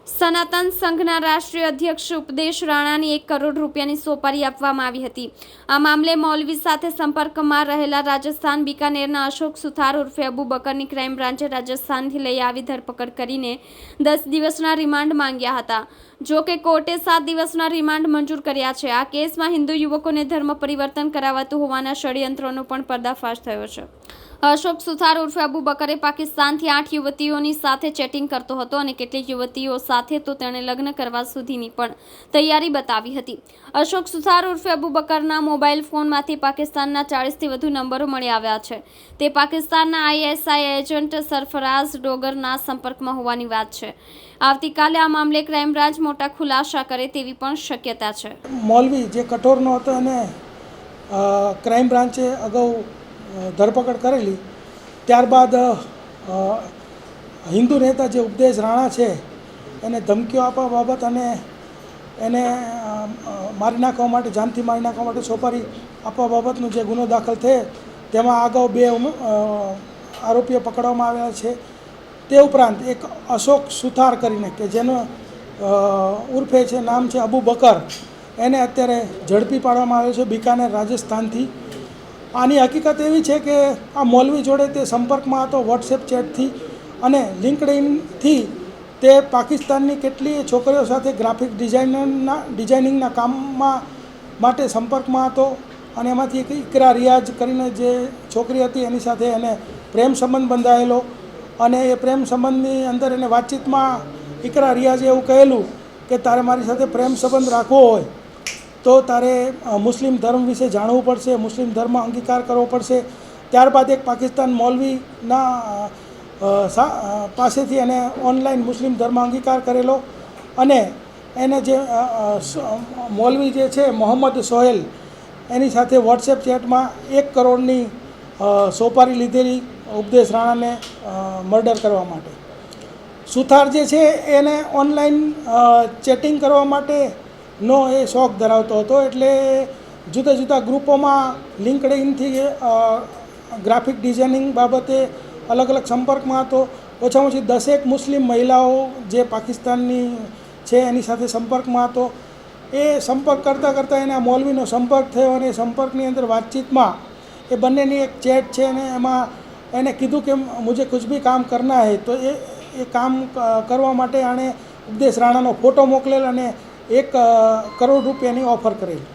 સનાતન સંઘના રાષ્ટ્રીય અધ્યક્ષ ઉપદેશ રાણાની 1 કરોડ રૂપિયાની સોપારી આપવામાં આવી હતી। આ મામલે મૌલવી સાથે સંપર્કમાં રહેલા રાજસ્થાન બીકાનેરના અશોક સુથાર ઉર્ફે અબુ બકરની ક્રાઇમ બ્રાન્ચે રાજસ્થાનથી લઈ આવી ધરપકડ કરીને 10 દિવસના રિમાન્ડ માંગ્યા હતા। જો કે કોર્ટે 7 દિવસના રિમાન્ડ મંજૂર કર્યા છે। આ કેસમાં હિન્દુ યુવકોને ધર્મ પરિવર્તન કરાવાતું હોવાના ષડયંત્રોનો પણ પર્દાફાશ થયો છે। અશોક સુથાર ઉર્ફે અબુ બકરે પાકિસ્તાનથી 8 યુવતીઓની સાથે ચેટિંગ કરતો હતો અને કેટલીક યુવતીઓ સાથે તો તેણે લગ્ન કરવા સુધીની પણ તૈયારી બતાવી હતી। અશોક સુથાર ઉર્ફે અબુ બકરના મોબાઈલ ફોનમાંથી પાકિસ્તાનના 40થી વધુ નંબરો મળી આવ્યા છે। તે પાકિસ્તાનના આઈએસઆઈ એજન્ટ સરફરાઝ ડોગરના સંપર્કમાં હોવાની વાત છે। આવતીકાલે આ મામલે ક્રાઇમ બ્રાન્ચ મોટા ખુલાસા કરે તેવી પણ શક્યતા છે। મૌલવી જે કઠોરનો હતો અને ક્રાઇમ બ્રાન્ચે અગાઉ ધરપકડ કરેલી, ત્યારબાદ હિન્દુ નેતા જે ઉપદેશ રાણા છે એને ધમકીઓ આપવા બાબત અને એને મારી નાખવા માટે, જાનથી મારી નાખવા માટે સોપારી આપવા બાબતનો જે ગુનો દાખલ થયો તેમાં અગાઉ 2 આરોપીઓ પકડવામાં આવ્યા છે। તે ઉપરાંત એક અશોક સુથાર કરીને કે જેનો ઉર્ફે છે નામ છે અબુ બકર, એને અત્યારે ઝડપી પાડવામાં આવ્યો છે બીકાનેર રાજસ્થાનથી। આની હકીકત એવી છે કે આ મૌલવી જોડે તે સંપર્કમાં હતો વોટ્સએપ ચેટથી અને લિંક્ડઇનથી તે પાકિસ્તાનની કેટલીય છોકરીઓ સાથે ગ્રાફિક ડિઝાઇનિંગના કામમાં માટે સંપર્કમાં હતો અને એમાંથી એક ઇકરા રિયાઝ કરીને જે છોકરી હતી એની સાથે એને પ્રેમ સંબંધ બંધાયેલો અને એ પ્રેમ સંબંધની અંદર એને વાતચીતમાં ઇકરા રિયાઝે એવું કહેલું કે તારે મારી સાથે પ્રેમ સંબંધ રાખવો હોય તો તારે મુસ્લિમ ધર્મ વિશે જાણવું પડશે, મુસ્લિમ ધર્મ અંગીકાર કરવો પડશે। ત્યારબાદ એક પાકિસ્તાન મૌલવીના પાસેથી એને ઓનલાઈન મુસ્લિમ ધર્મ અંગીકાર કરેલો અને એને જે મૌલવી જે છે મોહમ્મદ સોહેલ એની સાથે વોટ્સએપ ચેટમાં 1 કરોડની સોપારી લીધેલી ઉપદેશ રાણાને મર્ડર કરવા માટે। સુથાર જે છે એને ઓનલાઈન ચેટિંગ કરવા માટે નો એ શોખ ધરાવતો હતો, એટલે જુદા જુદા ગ્રુપોમાં લિંક્ડઇનથી ગ્રાફિક ડિઝાઇનિંગ બાબતે અલગ અલગ સંપર્કમાં હતો। ઓછામાં ઓછી 10 મુસ્લિમ મહિલાઓ જે પાકિસ્તાનની છે એની સાથે સંપર્કમાં હતો। એ સંપર્ક કરતાં કરતાં એને આ મૌલવીનો સંપર્ક થયો અને એ સંપર્કની અંદર વાતચીતમાં એ બંનેની એક ચેટ છે અને એમાં એને કીધું કે મુझे कुछ भी काम करना है, તો એ કામ કરવા માટે આણે ઉપદેશ રાણાનો ફોટો મોકલેલ અને 1 કરોડ રૂપિયાની ઓફર કરેલી।